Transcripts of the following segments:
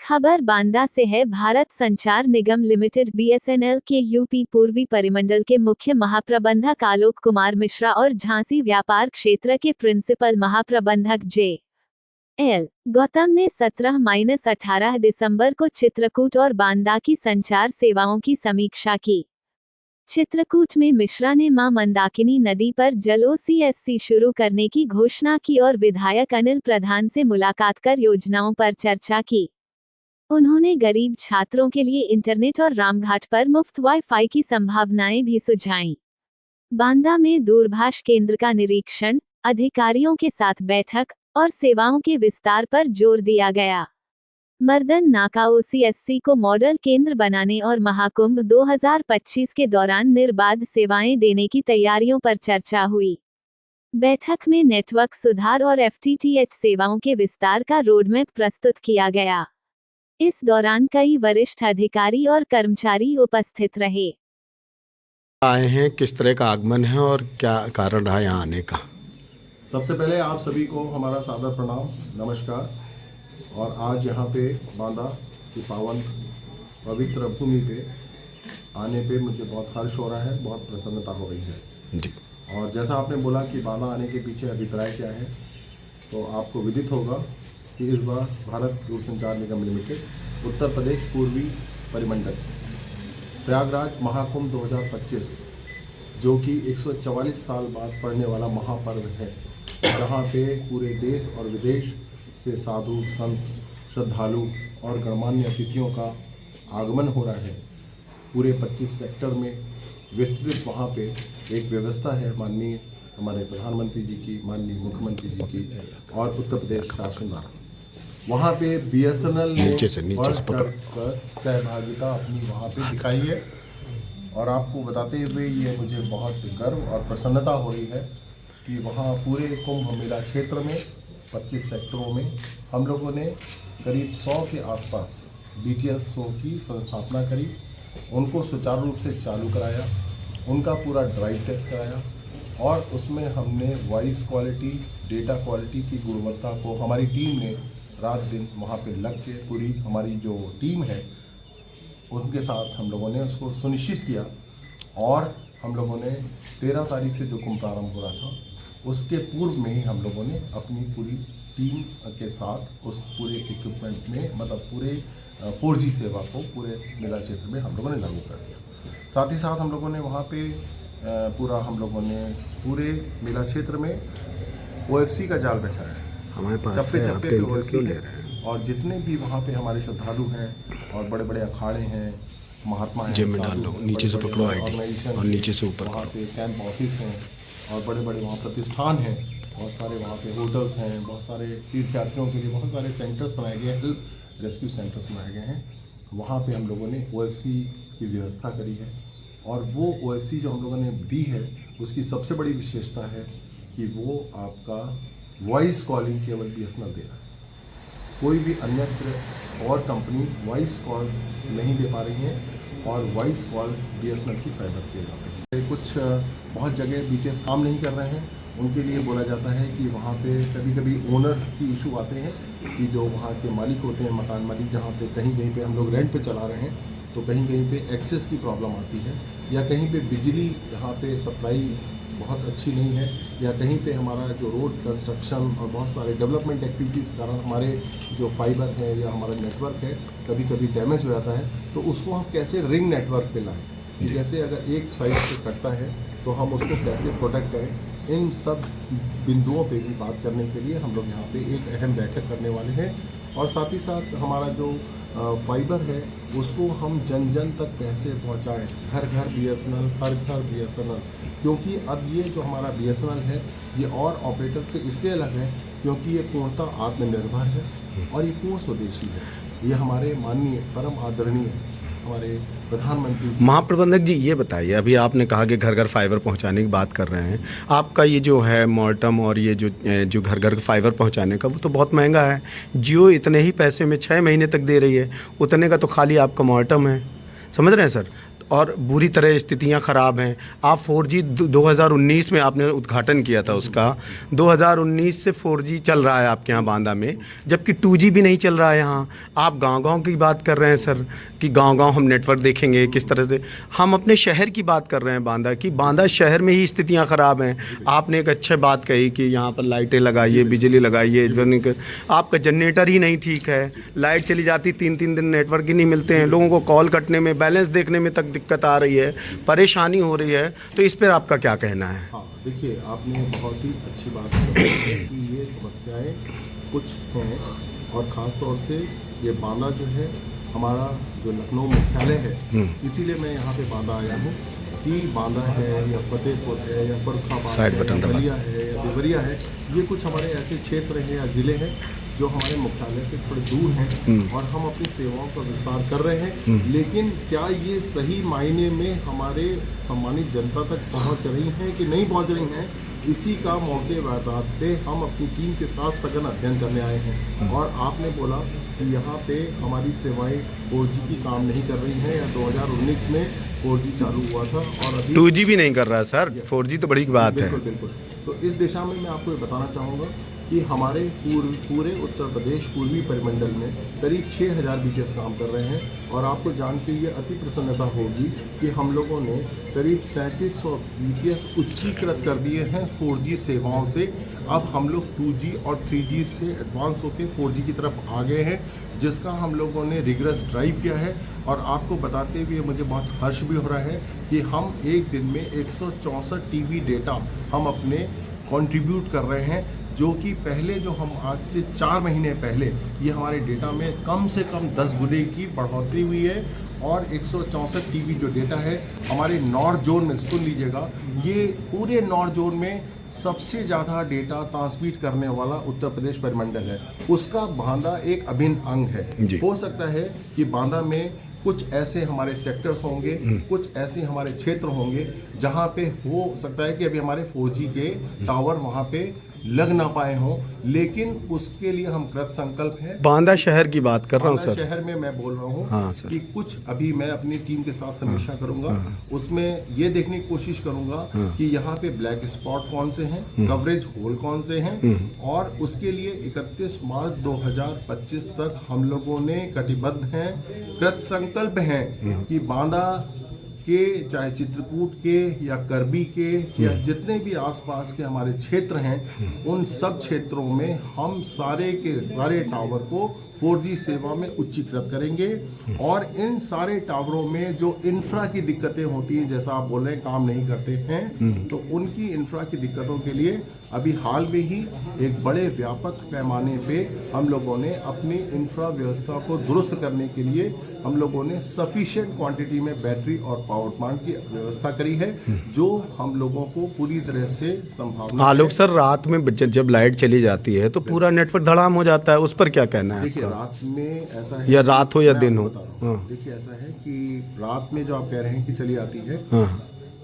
खबर बांदा से है। भारत संचार निगम लिमिटेड बीएसएनएल के यूपी पूर्वी परिमंडल के मुख्य महाप्रबंधक आलोक कुमार मिश्रा और झांसी व्यापार क्षेत्र के प्रिंसिपल महाप्रबंधक जे.एल. गौतम ने 17-18 दिसंबर को चित्रकूट और बांदा की संचार सेवाओं की समीक्षा की। चित्रकूट में मिश्रा ने मां मंदाकिनी नदी पर जल ओसीएससी शुरू करने की घोषणा की और विधायक अनिल प्रधान से मुलाकात कर योजनाओं पर चर्चा की। उन्होंने गरीब छात्रों के लिए इंटरनेट और रामघाट पर मुफ्त वाईफाई की संभावनाएं भी सुझाईं। बांदा में दूरभाष केंद्र का निरीक्षण, अधिकारियों के साथ बैठक और सेवाओं के विस्तार पर जोर दिया गया। मर्दन नाका ओसीएससी को मॉडल केंद्र बनाने और महाकुंभ 2025 के दौरान निर्बाध सेवाएं देने की तैयारियों पर चर्चा हुई। बैठक में नेटवर्क सुधार और एफटीटीएच सेवाओं के विस्तार का रोडमैप प्रस्तुत किया गया। इस दौरान कई वरिष्ठ अधिकारी और कर्मचारी उपस्थित रहे। आए हैं, किस तरह का आगमन है और क्या कारण रहा यहाँ आने का? सबसे पहले आप सभी को हमारा सादर प्रणाम, नमस्कार। और आज यहाँ पे बांदा की पावन पवित्र भूमि पे आने पे मुझे बहुत हर्ष हो रहा है, बहुत प्रसन्नता हो रही है जी। और जैसा आपने बोला कि बांदा आने के पीछे अभिप्राय क्या है, तो आपको विदित होगा कि इस बार भारत दूरसंचार निगम लिमिटेड उत्तर प्रदेश पूर्वी परिमंडल प्रयागराज महाकुंभ 2025 जो कि 144 साल बाद पड़ने वाला महापर्व है, जहाँ पे पूरे देश और विदेश से साधु संत श्रद्धालु और गणमान्य अतिथियों का आगमन हो रहा है। पूरे 25 सेक्टर में विस्तृत वहाँ पे एक व्यवस्था है माननीय हमारे प्रधानमंत्री जी की, माननीय मुख्यमंत्री जी की और उत्तर प्रदेश शासन द्वारा। वहाँ पे बीएसएनएल ने बढ़ कर सहभागिता अपनी वहाँ पे दिखाई है और आपको बताते हुए ये मुझे बहुत गर्व और प्रसन्नता हो रही है कि वहाँ पूरे कुंभ मेला क्षेत्र में 25 सेक्टरों में हम लोगों ने करीब 100 के आसपास बीटीएसओ की संस्थापना करी, उनको सुचारू रूप से चालू कराया, उनका पूरा ड्राइव टेस्ट कराया और उसमें हमने वॉइस क्वालिटी, डेटा क्वालिटी की गुणवत्ता को हमारी टीम ने रात दिन वहाँ पे लग के पूरी हमारी जो टीम है उनके साथ हम लोगों ने उसको सुनिश्चित किया। और हम लोगों ने 13 तारीख से जो कुंभ प्रारंभ हो रहा था उसके पूर्व में ही हम लोगों ने अपनी पूरी टीम के साथ उस पूरे इक्विपमेंट में मतलब पूरे 4G सेवा को पूरे मेला क्षेत्र में हम लोगों ने लागू कर दिया। साथ ही साथ हम लोगों ने वहाँ पे हम लोगों ने पूरे मेला क्षेत्र में OFC का जाल बिछाया है। हमारे पास चप्पे चप्पे पे OFC क्यों ले रहे हैं? और जितने भी वहाँ पे हमारे श्रद्धालु हैं और बड़े बड़े अखाड़े हैं, महात्मा हैं, जेब में डाल लो, नीचे से पकड़ो आईडी और नीचे से ऊपर वहाँ पे कैंप ऑफिस हैं और बड़े बड़े वहाँ प्रतिष्ठान हैं, बहुत सारे वहाँ पे होटल्स हैं, बहुत सारे तीर्थयात्रियों के लिए बहुत सारे सेंटर्स बनाए गए हैं, हेल्प रेस्क्यू सेंटर्स बनाए गए हैं। वहाँ पे हम लोगों ने OFC की व्यवस्था करी है और वो OFC जो हम लोगों ने दी है उसकी सबसे बड़ी विशेषता है कि वो आपका वॉइस कॉलिंग केवल बीएसएनएल दे रहा है। कोई भी अन्यत्र और कंपनी वॉइस कॉल नहीं दे पा रही है और वॉइस कॉल बीएसएनएल की फाइबर से आ रही है। कुछ बहुत जगह बीटीएस काम नहीं कर रहे हैं, उनके लिए बोला जाता है कि वहाँ पे कभी कभी ओनर की इशू आते हैं कि जो वहाँ के मालिक होते हैं, मकान मालिक, जहाँ पे कहीं कहीं पे हम लोग रेंट पे चला रहे हैं तो कहीं कहीं पे एक्सेस की प्रॉब्लम आती है या कहीं पे बिजली यहाँ पे सप्लाई बहुत अच्छी नहीं है या कहीं पे हमारा जो रोड कंस्ट्रक्शन और बहुत सारे डेवलपमेंट एक्टिविटीज़ कारण हमारे जो फाइबर है या हमारा नेटवर्क है कभी कभी डैमेज हो जाता है, तो उसको हम कैसे रिंग नेटवर्क पे लाएं, जैसे अगर एक साइड से कटता है तो हम उसको कैसे प्रोटेक्ट करें। इन सब बिंदुओं पे भी बात करने के लिए हम लोग यहाँ पे एक अहम बैठक करने वाले हैं और साथ ही साथ हमारा जो फाइबर है उसको हम जन जन तक कैसे पहुँचाएँ, घर घर बीएसएनएल, हर घर बीएसएनएल। क्योंकि अब ये जो हमारा बीएसएनएल है ये और ऑपरेटर से इसलिए अलग है क्योंकि ये पूर्णतः आत्मनिर्भर है और ये पूर्ण स्वदेशी है। ये हमारे माननीय परम आदरणीय हमारे प्रधानमंत्री महाप्रबंधक जी, ये बताइए, अभी आपने कहा कि घर घर फाइबर पहुंचाने की बात कर रहे हैं, आपका ये जो है मॉर्टम और ये जो घर घर फाइबर पहुंचाने का वो तो बहुत महंगा है। जियो इतने ही पैसे में 6 महीने तक दे रही है, उतने का तो खाली आपका मॉर्टम है, समझ रहे हैं सर? और बुरी तरह स्थितियां ख़राब हैं। आप 4G 2019 में आपने उद्घाटन किया था उसका, 2019 से 4G चल रहा है आपके यहाँ बांदा में, जबकि 2G भी नहीं चल रहा है यहाँ। आप गांव-गांव की बात कर रहे हैं सर कि गांव-गांव हम नेटवर्क देखेंगे किस तरह से। हम अपने शहर की बात कर रहे हैं बांदा की, बांदा शहर में ही स्थितियाँ ख़राब हैं। आपने एक अच्छी बात कही कि यहाँ पर लाइटें लगाइए, बिजली लगाइए, आपका जनरेटर ही नहीं ठीक है, लाइट चली जाती 3-3 दिन नेटवर्क ही नहीं मिलते हैं, लोगों को कॉल कटने में, बैलेंस देखने में तक दिक्कत आ रही है, परेशानी हो रही है। तो इस पर आपका क्या कहना है? हाँ, देखिए आपने बहुत ही अच्छी बात कही है कि ये समस्याएं कुछ हैं, और ख़ास तौर से ये बांदा जो है हमारा जो लखनऊ मुख्यालय है, इसीलिए मैं यहाँ पे बांदा आया हूँ कि बांदा है या फतेहपुर है या फर्रुखाबाद है या बलिया है या देवरिया है, ये कुछ हमारे ऐसे क्षेत्र हैं या ज़िले हैं जो हमारे मुख्यालय से थोड़े दूर हैं और हम अपनी सेवाओं का विस्तार कर रहे हैं। लेकिन क्या ये सही मायने में हमारे सम्मानित जनता तक पहुंच रही हैं कि नहीं पहुंच रही हैं, इसी का मौके वारदात पे हम अपनी टीम के साथ सघन अध्ययन करने आए हैं। और आपने बोला कि यहाँ पे हमारी सेवाएं 4G की काम नहीं कर रही हैं, या 2019 में 4G चालू हुआ था और अभी 2G भी नहीं कर रहा है सर, 4G तो बड़ी बात है। बिल्कुल। तो इस दिशा में मैं आपको ये बताना चाहूँगा कि हमारे पूरे उत्तर प्रदेश पूर्वी परिमंडल में करीब 6000 BTS काम कर रहे हैं। और आपको जान के ये अति प्रसन्नता होगी कि हम लोगों ने करीब 3700 BTS उच्चीकृत कर दिए हैं 4G सेवाओं से। अब हम लोग 2G और 3G से एडवांस होकर 4G की तरफ आ गए हैं, जिसका हम लोगों ने रिगरस ड्राइव किया है। और आपको बताते हुए मुझे बहुत हर्ष भी हो रहा है कि हम एक दिन में 164 TB डेटा हम अपने कंट्रीब्यूट कर रहे हैं, जो कि पहले जो हम आज से 4 महीने पहले ये हमारे डेटा में कम से कम 10 गुने की बढ़ोतरी हुई है। और 164 TB जो डेटा है हमारे नॉर्थ जोन में, सुन लीजिएगा, ये पूरे नॉर्थ जोन में सबसे ज़्यादा डेटा ट्रांसमिट करने वाला उत्तर प्रदेश परिमंडल है। उसका बांदा एक अभिन्न अंग है। हो सकता है कि बांदा में कुछ ऐसे हमारे सेक्टर्स होंगे, कुछ ऐसे हमारे क्षेत्र होंगे जहाँ पे हो सकता है कि अभी हमारे 4G के टावर वहाँ पे लग ना पाए हों, लेकिन उसके लिए हम कृत संकल्प हैं। बांदा शहर की बात कर रहा हूँ सर। शहर में मैं बोल रहा हूँ हाँ, कि कुछ अभी मैं अपनी टीम के साथ समीक्षा करूंगा, उसमें ये देखने की कोशिश करूंगा कि यहाँ पे ब्लैक स्पॉट कौन से हैं, कवरेज होल कौन से हैं, और उसके लिए 31 मार्च 2025 तक हम लोगों ने कटिबद्ध हैं, कृत संकल्प हैं कि बांदा के, चाहे चित्रकूट के या करबी के या जितने भी आसपास के हमारे क्षेत्र हैं, उन सब क्षेत्रों में हम सारे के सारे टावर को 4G सेवा में उच्चीकृत करेंगे। और इन सारे टावरों में जो इंफ्रा की दिक्कतें होती हैं, जैसा आप बोल रहे हैं काम नहीं करते हैं, तो उनकी इंफ्रा की दिक्कतों के लिए अभी हाल में ही एक बड़े व्यापक पैमाने पे हम लोगों ने अपनी इंफ्रा व्यवस्था को दुरुस्त करने के लिए हम लोगों ने सफिशिएंट क्वांटिटी में बैटरी और पावर प्लांट की व्यवस्था करी है, जो हम लोगों को पूरी तरह से संभावना। आलोक सर, रात में जब लाइट चली जाती है तो पूरा नेटवर्क धड़ाम हो जाता है, उस पर क्या कहना है? देखिए रात में ऐसा है, या रात हो या दिन हो, देखिए ऐसा है कि रात में जो आप कह रहे हैं कि चली आती है,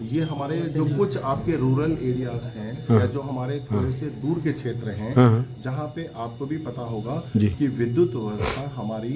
ये हमारे जो कुछ आपके रूरल एरियाज हैं या जो हमारे थोड़े से दूर के क्षेत्र हैं, जहाँ पे आपको भी पता होगा कि विद्युत व्यवस्था हमारी